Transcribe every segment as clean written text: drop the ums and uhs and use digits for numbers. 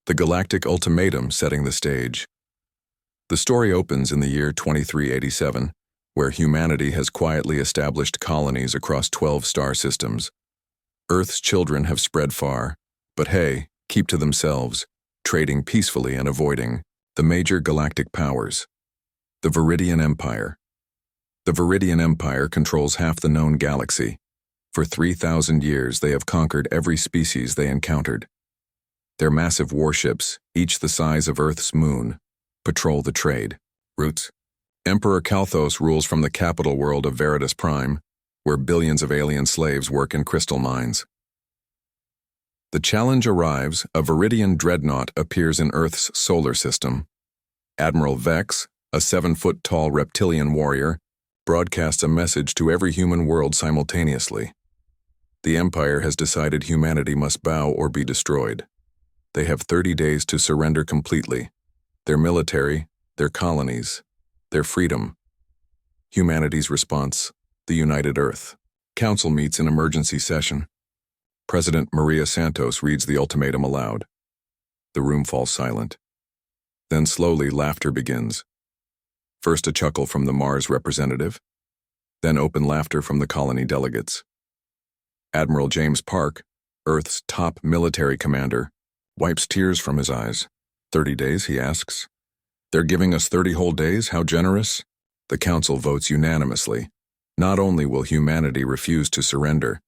The Galactic Ultimatum setting the stage. The story opens in the year 2387, where humanity has quietly established colonies across 12 star systems. Earth's children have spread far, but hey, keep to themselves, trading peacefully and avoiding the major galactic powers. The Viridian Empire. The Viridian Empire controls half the known galaxy. For 3,000 years, they have conquered every species they encountered. Their massive warships, each the size of Earth's moon, patrol the trade routes. Emperor Kalthos rules from the capital world of Veritas Prime, where billions of alien slaves work in crystal mines. The challenge arrives. A Viridian dreadnought appears in Earth's solar system. Admiral Vex, a 7-foot-tall reptilian warrior, broadcasts a message to every human world simultaneously. The Empire has decided humanity must bow or be destroyed. They have 30 days to surrender completely. Their military, their colonies, their freedom. Humanity's response: the United Earth. Council meets in emergency session. President Maria Santos reads the ultimatum aloud. The room falls silent. Then slowly laughter begins. First a chuckle from the Mars representative, then open laughter from the colony delegates. Admiral James Park, Earth's top military commander, wipes tears from his eyes. 30 days, he asks. They're giving us 30 whole days? How generous? The council votes unanimously. Not only will humanity refuse to surrender,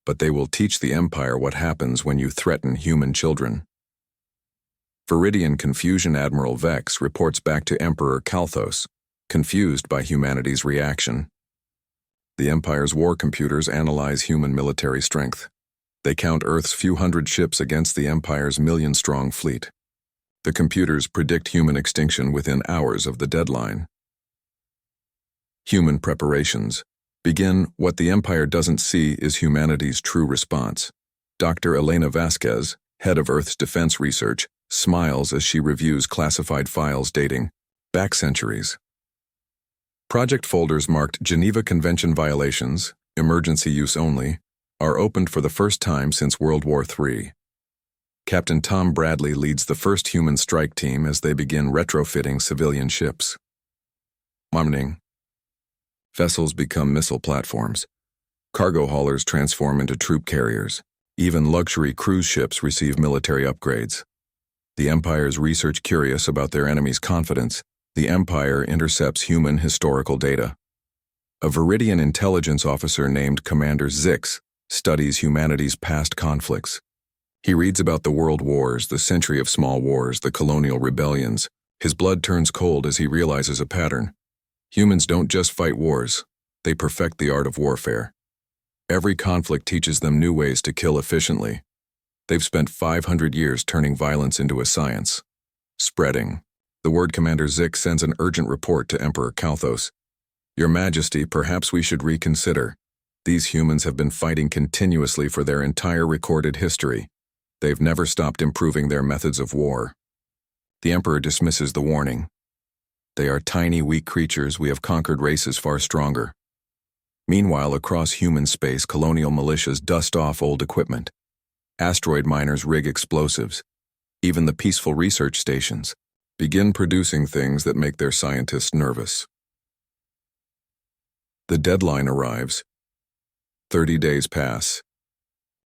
but they will teach the Empire what happens when you threaten human children. Viridian Confusion Admiral Vex reports back to Emperor Kalthos, confused by humanity's reaction. The Empire's war computers analyze human military strength. They count Earth's few hundred ships against the Empire's million-strong fleet. The computers predict human extinction within hours of the deadline. Human preparations. Begin. What the Empire doesn't see is humanity's true response. Dr. Elena Vasquez, head of Earth's defense research, smiles as she reviews classified files dating back centuries. Project folders marked Geneva Convention violations, emergency use only, are opened for the first time since World War III. Captain Tom Bradley leads the first human strike team as they begin retrofitting civilian ships. Morning. Vessels become missile platforms. Cargo haulers transform into troop carriers. Even luxury cruise ships receive military upgrades. The Empire's research curious about their enemy's confidence, the Empire intercepts human historical data. A Viridian intelligence officer named Commander Zix studies humanity's past conflicts. He reads about the world wars, the century of small wars, the colonial rebellions. His blood turns cold as he realizes a pattern. Humans don't just fight wars, they perfect the art of warfare. Every conflict teaches them new ways to kill efficiently. They've spent 500 years turning violence into a science. Spreading. The word Commander Zix sends an urgent report to Emperor Kalthos. Your Majesty, perhaps we should reconsider. These humans have been fighting continuously for their entire recorded history. They've never stopped improving their methods of war. The Emperor dismisses the warning. They are tiny, weak creatures. We have conquered races far stronger. Meanwhile, across human space, colonial militias dust off old equipment. Asteroid miners rig explosives. Even the peaceful research stations begin producing things that make their scientists nervous. The deadline arrives. 30 days pass.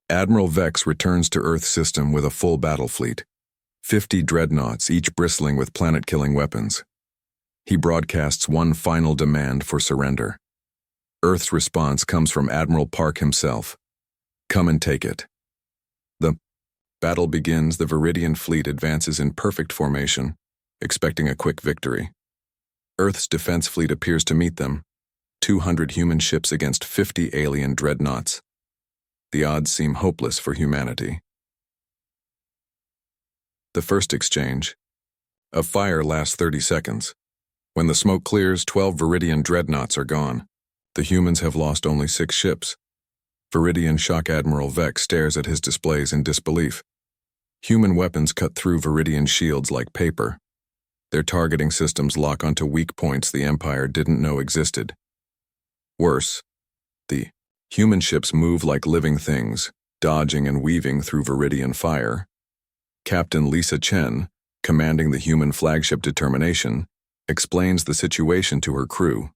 Admiral Vex returns to Earth's system with a full battle fleet. 50 dreadnoughts, each bristling with planet-killing weapons. He broadcasts one final demand for surrender. Earth's response comes from Admiral Park himself. Come and take it. The battle begins. The Viridian fleet advances in perfect formation, expecting a quick victory. Earth's defense fleet appears to meet them. 200 human ships against 50 alien dreadnoughts. The odds seem hopeless for humanity. The first exchange. A fire lasts 30 seconds. When the smoke clears, 12 Viridian dreadnoughts are gone. The humans have lost only 6 ships. Viridian Shock Admiral Vex stares at his displays in disbelief. Human weapons cut through Viridian shields like paper. Their targeting systems lock onto weak points the Empire didn't know existed. Worse, the human ships move like living things, dodging and weaving through Viridian fire. Captain Lisa Chen, commanding the human flagship Determination, explains the situation to her crew.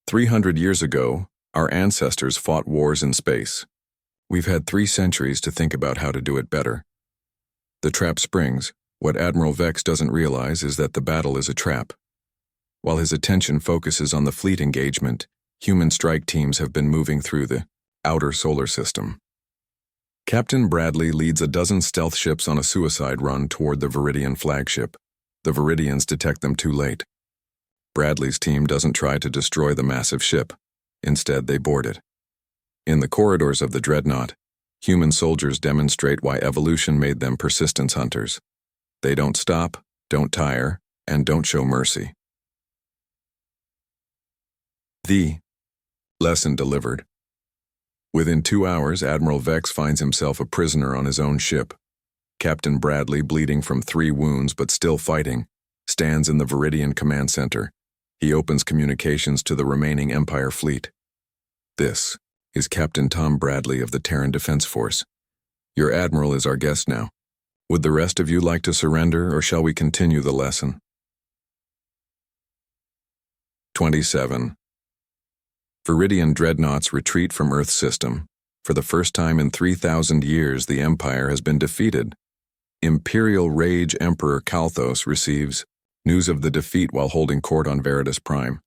300 years ago, our ancestors fought wars in space. We've had 3 centuries to think about how to do it better. The trap springs. What Admiral Vex doesn't realize is that the battle is a trap. While his attention focuses on the fleet engagement, human strike teams have been moving through the outer solar system. Captain Bradley leads a dozen stealth ships on a suicide run toward the Viridian flagship. The Viridians detect them too late. Bradley's team doesn't try to destroy the massive ship. Instead, they board it. In the corridors of the dreadnought, human soldiers demonstrate why evolution made them persistence hunters. They don't stop, don't tire, and don't show mercy. The lesson delivered. Within 2 hours, Admiral Vex finds himself a prisoner on his own ship. Captain Bradley, bleeding from 3 wounds but still fighting, stands in the Viridian command center. He opens communications to the remaining Empire fleet. This is Captain Tom Bradley of the Terran Defense Force. Your Admiral is our guest now. Would the rest of you like to surrender, or shall we continue the lesson? 27. Viridian dreadnoughts retreat from Earth's system. For the first time in 3,000 years, the Empire has been defeated. Imperial Rage Emperor Kalthos receives news of the defeat while holding court on Veritas Prime.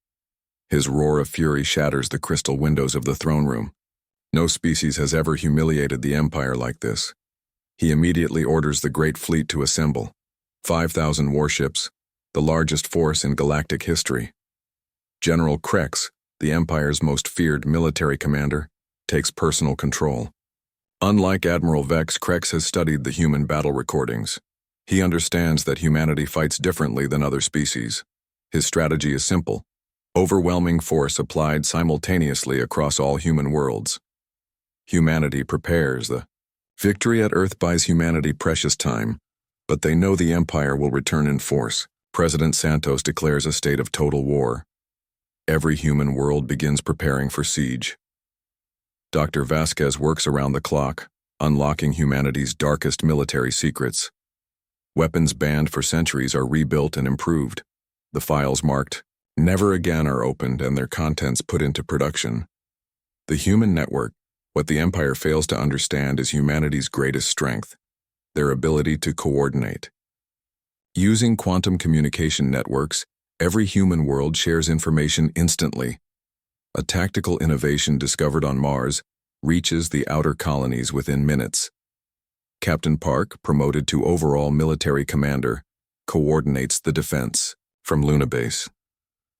His roar of fury shatters the crystal windows of the throne room. No species has ever humiliated the Empire like this. He immediately orders the Great Fleet to assemble. 5,000 warships, the largest force in galactic history. General Krex, the Empire's most feared military commander, takes personal control. Unlike Admiral Vex, Krex has studied the human battle recordings. He understands that humanity fights differently than other species. His strategy is simple: overwhelming force applied simultaneously across all human worlds. Humanity prepares. The victory at Earth buys humanity precious time, but they know the Empire will return in force. President Santos declares a state of total war. Every human world begins preparing for siege. Dr. Vasquez works around the clock, unlocking humanity's darkest military secrets. Weapons banned for centuries are rebuilt and improved. The files marked "Never Again" are opened and their contents put into production. The human network, what the Empire fails to understand, is humanity's greatest strength: their ability to coordinate. Using quantum communication networks, every human world shares information instantly. A tactical innovation discovered on Mars reaches the outer colonies within minutes. Captain Park, promoted to overall military commander, coordinates the defense from Luna Base.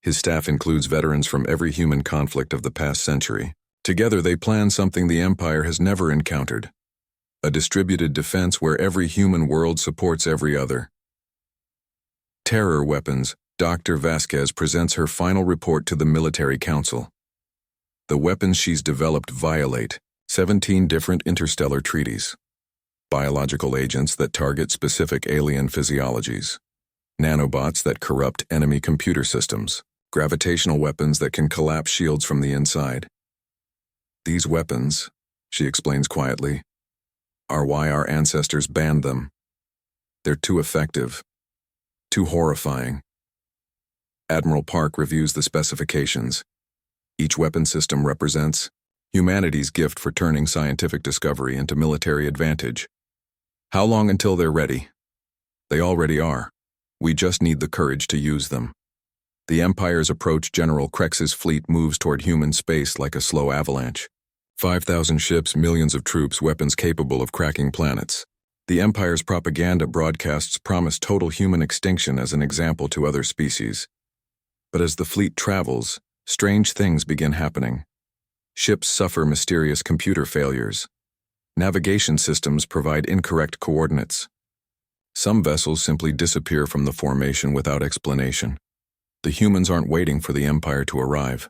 His staff includes veterans from every human conflict of the past century. Together they plan something the Empire has never encountered: a distributed defense where every human world supports every other. Terror weapons. Dr. Vasquez presents her final report to the Military Council. The weapons she's developed violate 17 different interstellar treaties. Biological agents that target specific alien physiologies. Nanobots that corrupt enemy computer systems. Gravitational weapons that can collapse shields from the inside. These weapons, she explains quietly, are why our ancestors banned them. They're too effective, too horrifying. Admiral Park reviews the specifications. Each weapon system represents humanity's gift for turning scientific discovery into military advantage. How long until they're ready? They already are. We just need the courage to use them. The Empire's approach. General Krex's fleet moves toward human space like a slow avalanche. 5,000 ships, millions of troops, weapons capable of cracking planets. The Empire's propaganda broadcasts promise total human extinction as an example to other species. But as the fleet travels, strange things begin happening. Ships suffer mysterious computer failures. Navigation systems provide incorrect coordinates. Some vessels simply disappear from the formation without explanation. The humans aren't waiting for the Empire to arrive.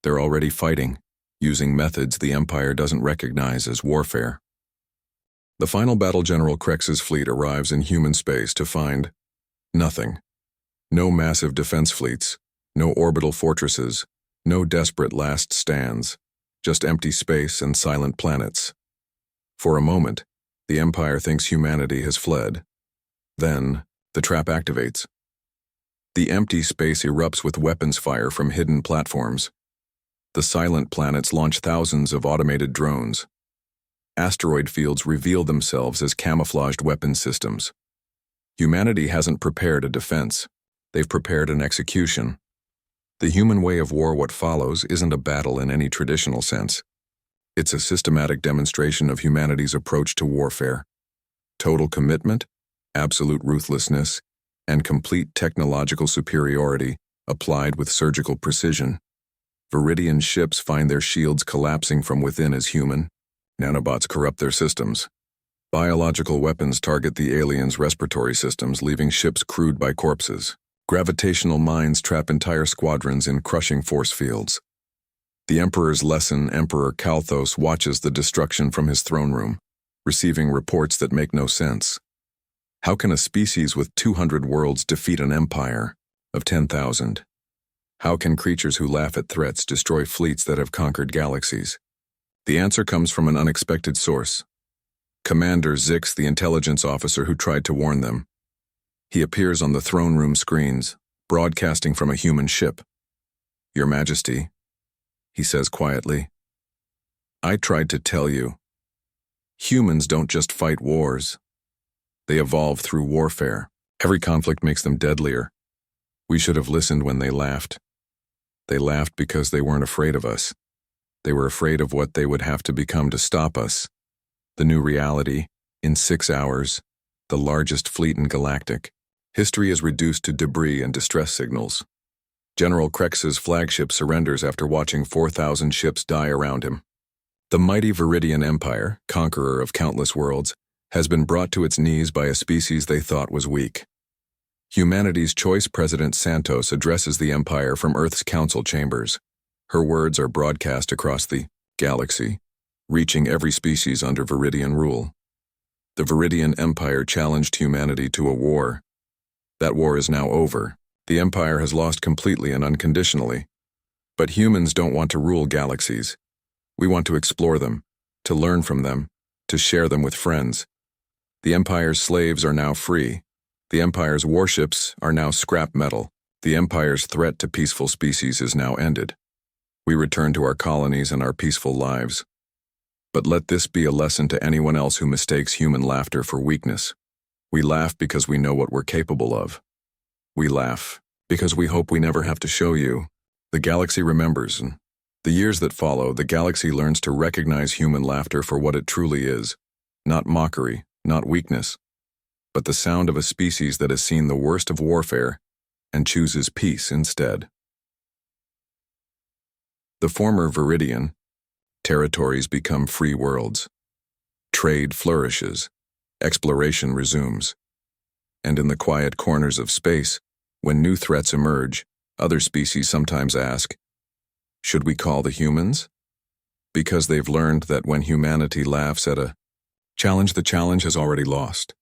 They're already fighting, using methods the Empire doesn't recognize as warfare. The final battle. General Krex's fleet arrives in human space to find nothing. No massive defense fleets, no orbital fortresses, no desperate last stands, just empty space and silent planets. For a moment, The Empire thinks humanity has fled. Then, the trap activates. The empty space erupts with weapons fire from hidden platforms. The silent planets launch thousands of automated drones. Asteroid fields reveal themselves as camouflaged weapon systems. Humanity hasn't prepared a defense. They've prepared an execution. The human way of war, what follows, isn't a battle in any traditional sense. It's a systematic demonstration of humanity's approach to warfare. Total commitment, absolute ruthlessness, and complete technological superiority applied with surgical precision. Viridian ships find their shields collapsing from within as human. Nanobots corrupt their systems. Biological weapons target the aliens' respiratory systems, leaving ships crewed by corpses. Gravitational mines trap entire squadrons in crushing force fields. The Emperor's lesson, Emperor Kalthos, watches the destruction from his throne room, receiving reports that make no sense. How can a species with 200 worlds defeat an empire of 10,000? How can creatures who laugh at threats destroy fleets that have conquered galaxies? The answer comes from an unexpected source. Commander Zix, the intelligence officer who tried to warn them. He appears on the throne room screens, broadcasting from a human ship. "Your Majesty," he says quietly, "I tried to tell you. Humans don't just fight wars. They evolve through warfare. Every conflict makes them deadlier. We should have listened when they laughed. They laughed because they weren't afraid of us. They were afraid of what they would have to become to stop us. The new reality, in 6 hours, the largest fleet in Galactic. History is reduced to debris and distress signals. General Krex's flagship surrenders after watching 4,000 ships die around him. The mighty Viridian Empire, conqueror of countless worlds, has been brought to its knees by a species they thought was weak. Humanity's choice President Santos addresses the Empire from Earth's council chambers. Her words are broadcast across the galaxy, reaching every species under Viridian rule. The Viridian Empire challenged humanity to a war. That war is now over. The Empire has lost completely and unconditionally. But humans don't want to rule galaxies. We want to explore them, to learn from them, to share them with friends. The Empire's slaves are now free. The Empire's warships are now scrap metal. The Empire's threat to peaceful species is now ended. We return to our colonies and our peaceful lives. But let this be a lesson to anyone else who mistakes human laughter for weakness. We laugh because we know what we're capable of. We laugh because we hope we never have to show you. The galaxy remembers, and the years that follow, the galaxy learns to recognize human laughter for what it truly is. Not mockery, not weakness, but the sound of a species that has seen the worst of warfare and chooses peace instead. The former Viridian territories become free worlds. Trade flourishes, exploration resumes. And in the quiet corners of space, when new threats emerge, other species sometimes ask, should we call the humans? Because they've learned that when humanity laughs at a challenge, the challenge has already lost.